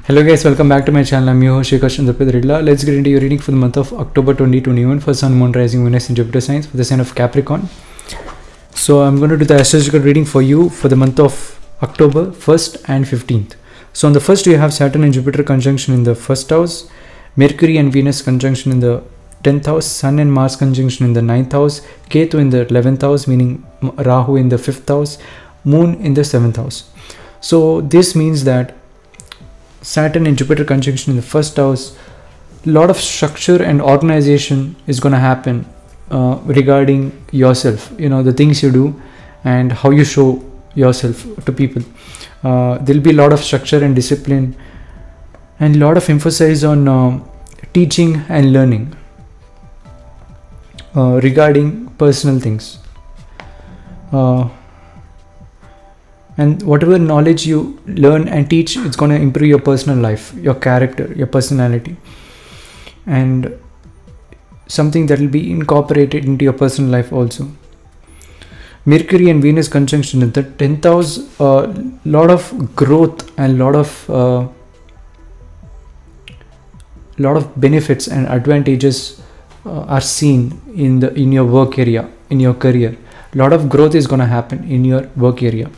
Hello guys, welcome back to my channel. I'm your host Shekhar Chandrapedrilla. Let's get into your reading for the month of October 2021 for Sun, Moon, Rising, Venus and Jupiter signs for the sign of Capricorn. So I'm going to do the astrological reading for you for the month of October 1st and 15th. So on the 1st you have Saturn and Jupiter conjunction in the 1st house, Mercury and Venus conjunction in the 10th house, Sun and Mars conjunction in the 9th house, Ketu in the 11th house, meaning Rahu in the 5th house, Moon in the 7th house. So this means that Saturn and Jupiter conjunction in the 1st house, a lot of structure and organization is going to happen regarding yourself, the things you do and how you show yourself to people. There'll be a lot of structure and discipline and a lot of emphasis on teaching and learning regarding personal things. And whatever knowledge you learn and teach, it's going to improve your personal life, your character, your personality, and something that will be incorporated into your personal life also. Mercury and Venus conjunction in the 10th house, lot of growth and lot of benefits and advantages are seen in your work area, in your career. A lot of growth is going to happen in your work area.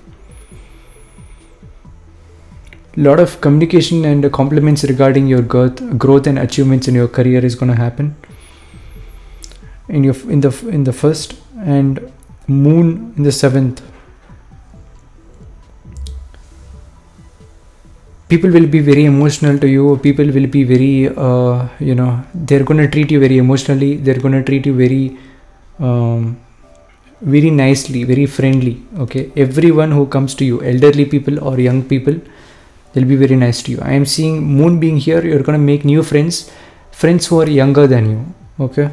Lot of communication and compliments regarding your growth and achievements in your career is going to happen in the first, and Moon in the 7th. People will be very emotional to you. People will be very they're going to treat you very emotionally. They're going to treat you very very nicely, very friendly. Okay, everyone who comes to you, elderly people or young people, they'll be very nice to you. I am seeing Moon being here. You're going to make new friends who are younger than you. Okay.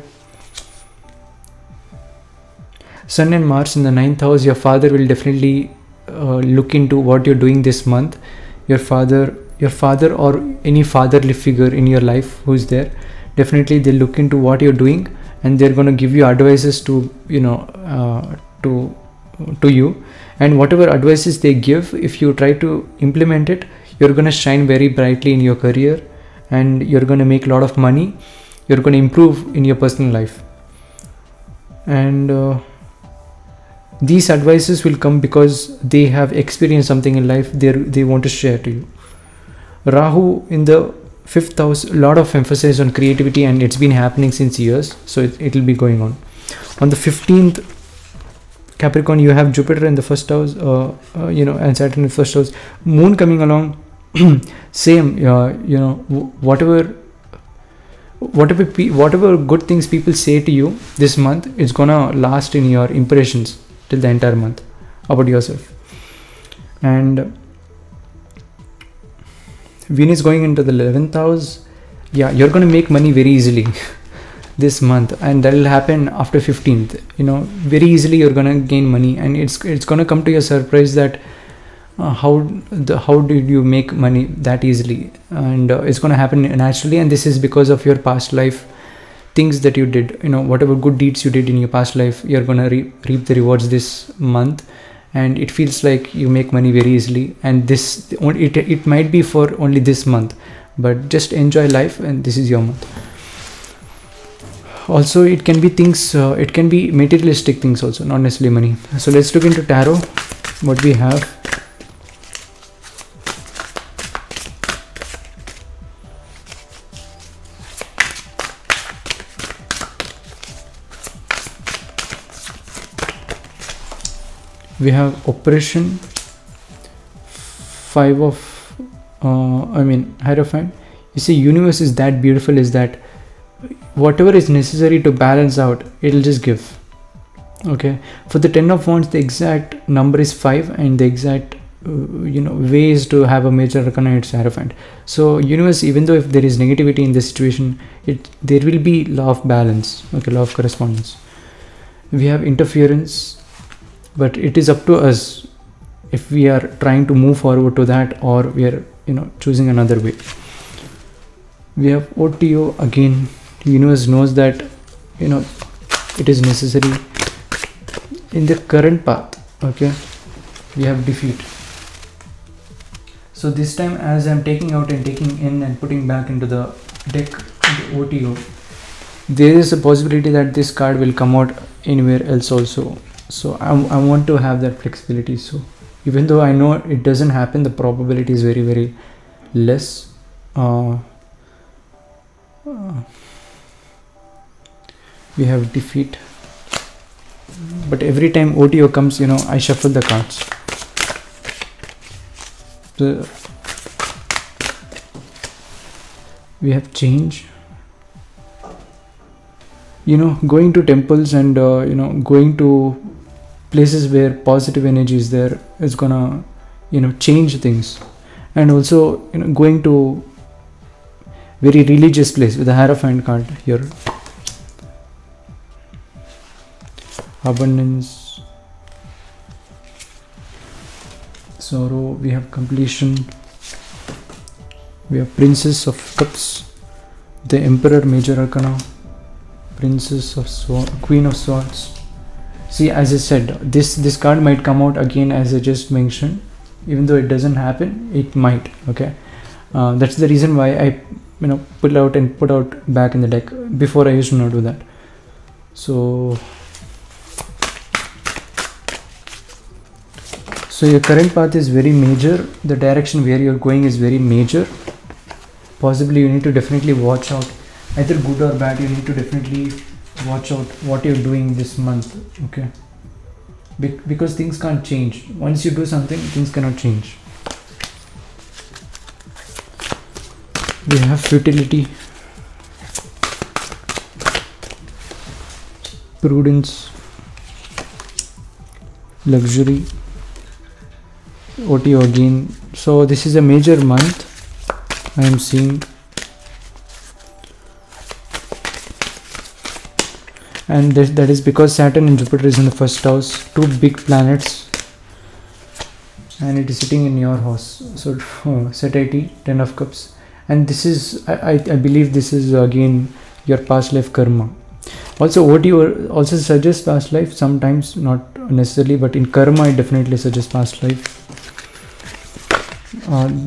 Sun and Mars in the 9th house. Your father will definitely look into what you're doing this month. Your father or any fatherly figure in your life who's there, definitely they'll look into what you're doing and they're going to give you advices to you. And whatever advices they give, if you try to implement it, you're going to shine very brightly in your career and you're going to make a lot of money. You're going to improve in your personal life. And these advices will come because they have experienced something in life they want to share to you. Rahu in the 5th house, a lot of emphasis on creativity, and it's been happening since years. So it will be going on. On the 15th, Capricorn, you have Jupiter in the 1st house, and Saturn in the 1st house. Moon coming along, same, whatever good things people say to you this month, it's gonna last in your impressions till the entire month about yourself. And Venus going into the 11th house, you're gonna make money very easily this month, and that will happen after 15th. Very easily you're gonna gain money, and it's gonna come to your surprise that how did you make money that easily, and it's gonna happen naturally. And this is because of your past life things that you did. Whatever good deeds you did in your past life, you're gonna reap the rewards this month, and it feels like you make money very easily. And it might be for only this month, but just enjoy life, and this is your month. Also, it can be things, it can be materialistic things also, not necessarily money. So let's look into tarot, what we have. We have oppression, 5 of Hierophant. You see, universe is that beautiful, is that whatever is necessary to balance out, it'll just give. Okay, for the 10 of Wands, the exact number is 5, and the exact ways to have a major arcana, it's Hierophant. So universe, even though if there is negativity in this situation, there will be law of balance. Okay, law of correspondence. We have interference, but it is up to us if we are trying to move forward to that, or we are choosing another way. We have OTO again. The universe knows that it is necessary in the current path. Okay, we have defeat. So this time, as I'm taking out and taking in and putting back into the deck, the OTO, there is a possibility that this card will come out anywhere else also. So I want to have that flexibility. So even though I know it doesn't happen, the probability is very, very less. We have defeat, but every time OTO comes, you know, I shuffle the cards. So we have change, you know, going to temples and you know, going to places where positive energy is there is gonna, you know, change things. And also, you know, going to very religious place with the Hierophant card here. Abundance, sorrow, we have completion, we have Princess of Cups, the Emperor, Major Arcana, Princess of Swords, Queen of Swords. See, as I said, this card might come out again, as I just mentioned. Even though it doesn't happen, it might. Okay, that's the reason why I, you know, pull out and put out back in the deck. Before, I used to not do that. So your current path is very major. The direction where you're going is very major. Possibly you need to definitely watch out, either good or bad. You need to definitely watch out what you're doing this month. Okay, because things can't change. Once you do something, things cannot change. We have futility, prudence, luxury, OTO again. So this is a major month I am seeing, and that is because Saturn and Jupiter is in the first house, two big planets, and it is sitting in your house. So Satiety, 10 of Cups, and this is, I believe this is again your past life karma. Also, OTO also suggests past life, sometimes not necessarily, but in karma it definitely suggests past life.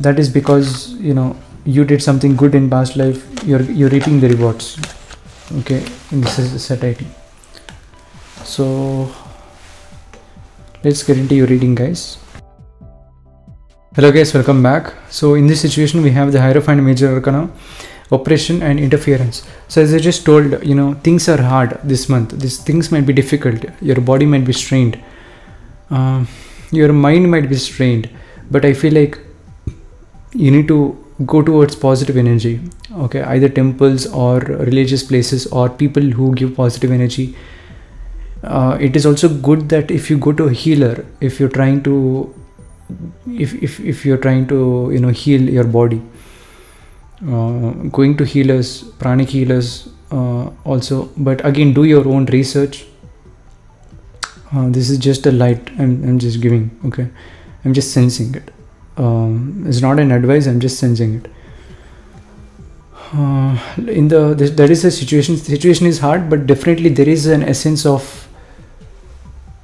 That is because, you know, you did something good in past life, you're reaping the rewards. Okay, and this is Satiety. So let's get into your reading, guys. Hello guys, welcome back. So in this situation we have the Hierophant, Major Arcana, oppression and interference. So as I just told, you know, things are hard this month. These things might be difficult. Your body might be strained, your mind might be strained, but I feel like you need to go towards positive energy. Okay, either temples or religious places or people who give positive energy. It is also good that if you go to a healer, if you're trying to if you're trying to, you know, heal your body, going to healers, pranic healers also. But again, do your own research. This is just a light I'm just giving. Okay, I'm just sensing it. It's not an advice, I'm just sensing it. That is a situation is hard, but definitely there is an essence of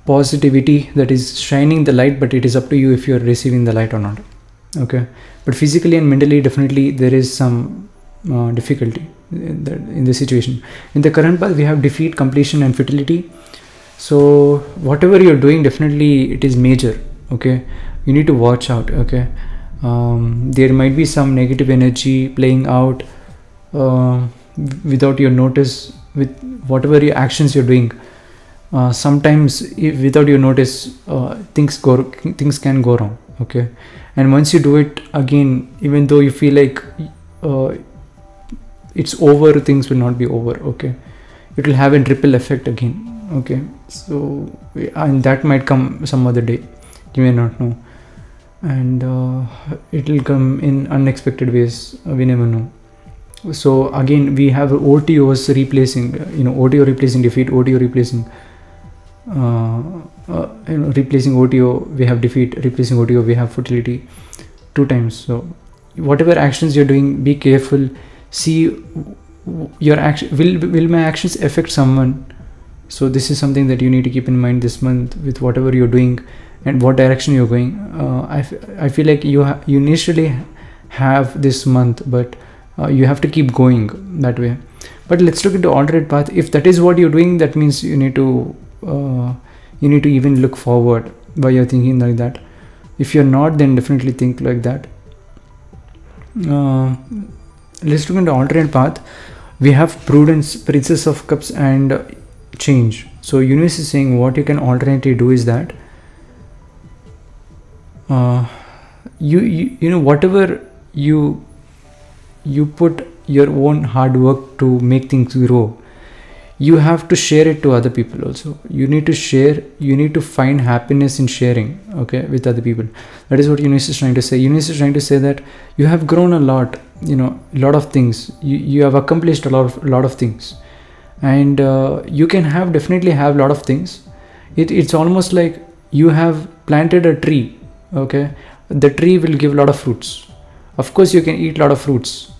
positivity that is shining the light, but it is up to you if you are receiving the light or not. Okay, but physically and mentally definitely there is some difficulty in the situation. In the current path we have defeat, completion and futility. So whatever you're doing, definitely it is major. Okay, you need to watch out. Okay, there might be some negative energy playing out without your notice, with whatever your actions you're doing. Sometimes without your notice, things can go wrong. Okay, and once you do it again, even though you feel like it's over, things will not be over. Okay, it will have a ripple effect again. Okay, so and that might come some other day, you may not know, and it will come in unexpected ways. We never know. So again we have OTOs replacing, you know, OTO replacing defeat, OTO replacing replacing OTO, we have defeat, replacing OTO, we have futility 2 times. So whatever actions you're doing, be careful. See your action, will my actions affect someone? So this is something that you need to keep in mind this month with whatever you're doing. and what direction you're going. I feel like you initially have this month, but you have to keep going that way. But let's look into alternate path. If that is what you're doing, that means you need to even look forward while you're thinking like that. If you're not, then definitely think like that. Let's look into alternate path. We have prudence, princess of cups, and change. So universe is saying what you can alternately do is that you know, whatever you put your own hard work to make things grow, you have to share it to other people also. You need to share, you need to find happiness in sharing, okay, with other people. That is what universe is trying to say. Universe is trying to say that you have grown a lot, you know, a lot of things. You have accomplished a lot of things, and you can definitely have a lot of things. It's almost like you have planted a tree, okay. The tree will give a lot of fruits. Of course you can eat a lot of fruits,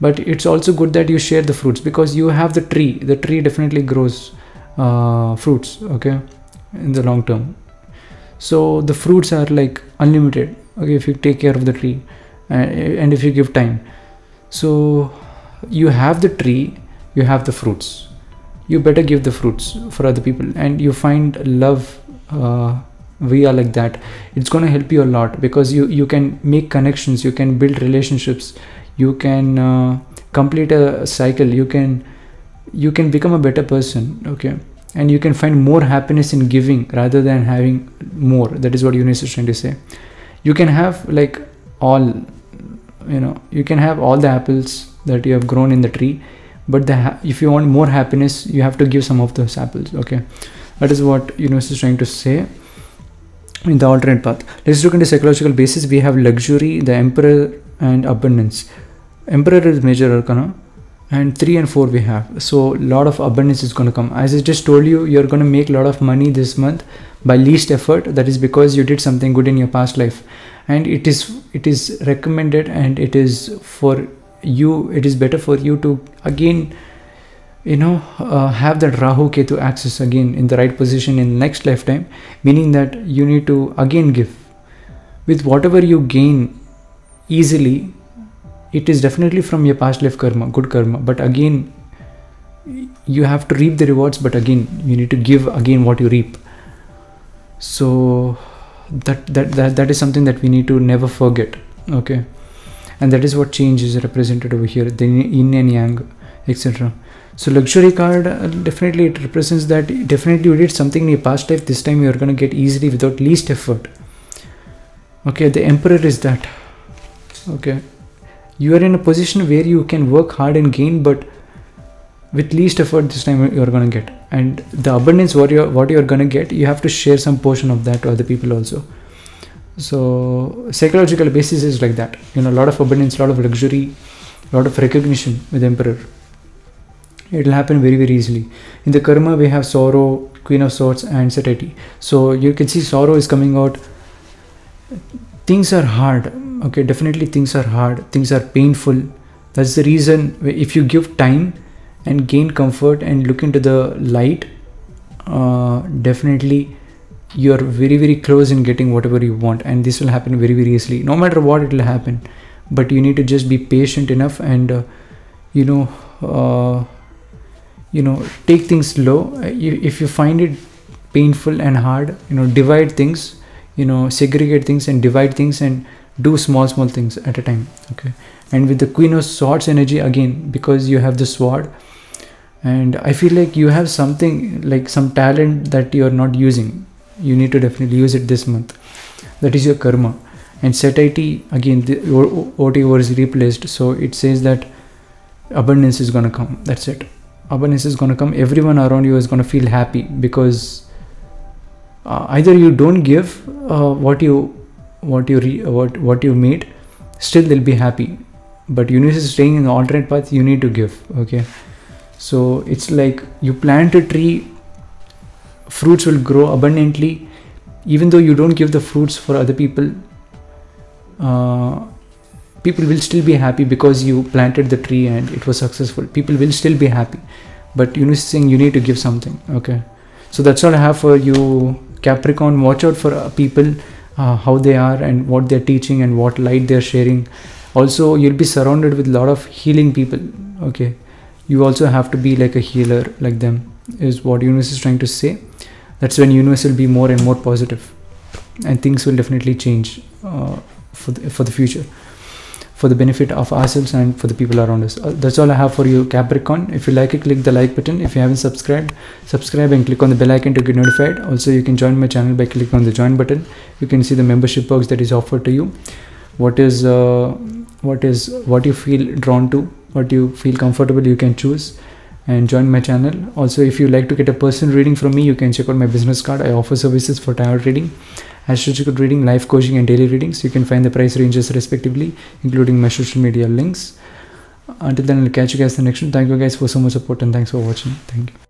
but it's also good that you share the fruits, because you have the tree definitely grows fruits, okay, in the long term. So the fruits are like unlimited, okay, if you take care of the tree and if you give time. So you have the tree, you have the fruits, you better give the fruits for other people, and you find love via like that. It's going to help you a lot, because you can make connections, you can build relationships, you can complete a cycle, you can become a better person, okay, and you can find more happiness in giving rather than having more. That is what universe is trying to say. You can have like all, you know, you can have all the apples that you have grown in the tree, but if you want more happiness, you have to give some of those apples, okay. That is what universe is trying to say in the alternate path. Let's look into psychological basis. We have luxury, the emperor, and abundance. Emperor is major arcana, and 3 and 4 we have. So a lot of abundance is going to come. As I just told you, you're going to make a lot of money this month by least effort. That is because you did something good in your past life, and it is recommended, and it is for you, it is better for you to again, you know, have that Rahu Ketu axis again in the right position in the next lifetime, meaning that you need to again give. With whatever you gain easily, it is definitely from your past life karma, good karma, but again you have to reap the rewards, but again you need to give again what you reap. So that is something that we need to never forget, okay. And that is what change is represented over here, the yin and yang, etc. So luxury card, definitely it represents that definitely you did something in your past life, this time you are going to get easily without least effort, okay. The emperor is that, okay, you are in a position where you can work hard and gain, but with least effort this time you are going to get. And the abundance what you are going to get, you have to share some portion of that to other people also. So psychological basis is like that, you know, a lot of abundance, a lot of luxury, a lot of recognition with emperor. It will happen very, very easily. In the karma we have sorrow, queen of swords, and satiety. So you can see sorrow is coming out. Things are hard, okay, definitely things are hard, things are painful. That's the reason if you give time and gain comfort and look into the light, definitely you are very, very close in getting whatever you want, and this will happen very, very easily. No matter what, it will happen, but you need to just be patient enough, and you know, take things slow. If you find it painful and hard, you know, divide things, you know, segregate things and divide things and do small things at a time, okay. And with the queen of swords energy, again, because you have the sword, and I feel like you have something like some talent that you are not using, you need to definitely use it this month. That is your karma. And satiety, again, the OT was replaced, so it says that abundance is going to come. That's it, abundance is going to come. Everyone around you is going to feel happy, because either you don't give what you made, still they'll be happy, but universe is staying in the alternate path, you need to give, okay. So it's like you plant a tree, fruits will grow abundantly. Even though you don't give the fruits for other people, people will still be happy because you planted the tree and it was successful. People will still be happy, but universe is saying you need to give something, okay. So that's all I have for you Capricorn, watch out for people, how they are and what they're teaching and what light they're sharing. Also, you'll be surrounded with a lot of healing people. Okay, you also have to be like a healer like them, is what universe is trying to say. That's when universe will be more and more positive, and things will definitely change for the future, for the benefit of ourselves and for the people around us. That's all I have for you, Capricorn. If you like it, click the like button. If you haven't subscribed, subscribe and click on the bell icon to get notified. Also, you can join my channel by clicking on the join button. You can see the membership perks that is offered to you. What you feel drawn to, what you feel comfortable, you can choose and join my channel. Also, if you like to get a personal reading from me, you can check out my business card. I offer services for tarot reading, astrological reading, life coaching and daily readings. You can find the price ranges respectively, including my social media links. Until then, I'll catch you guys in the next one. Thank you guys for so much support and thanks for watching. Thank you.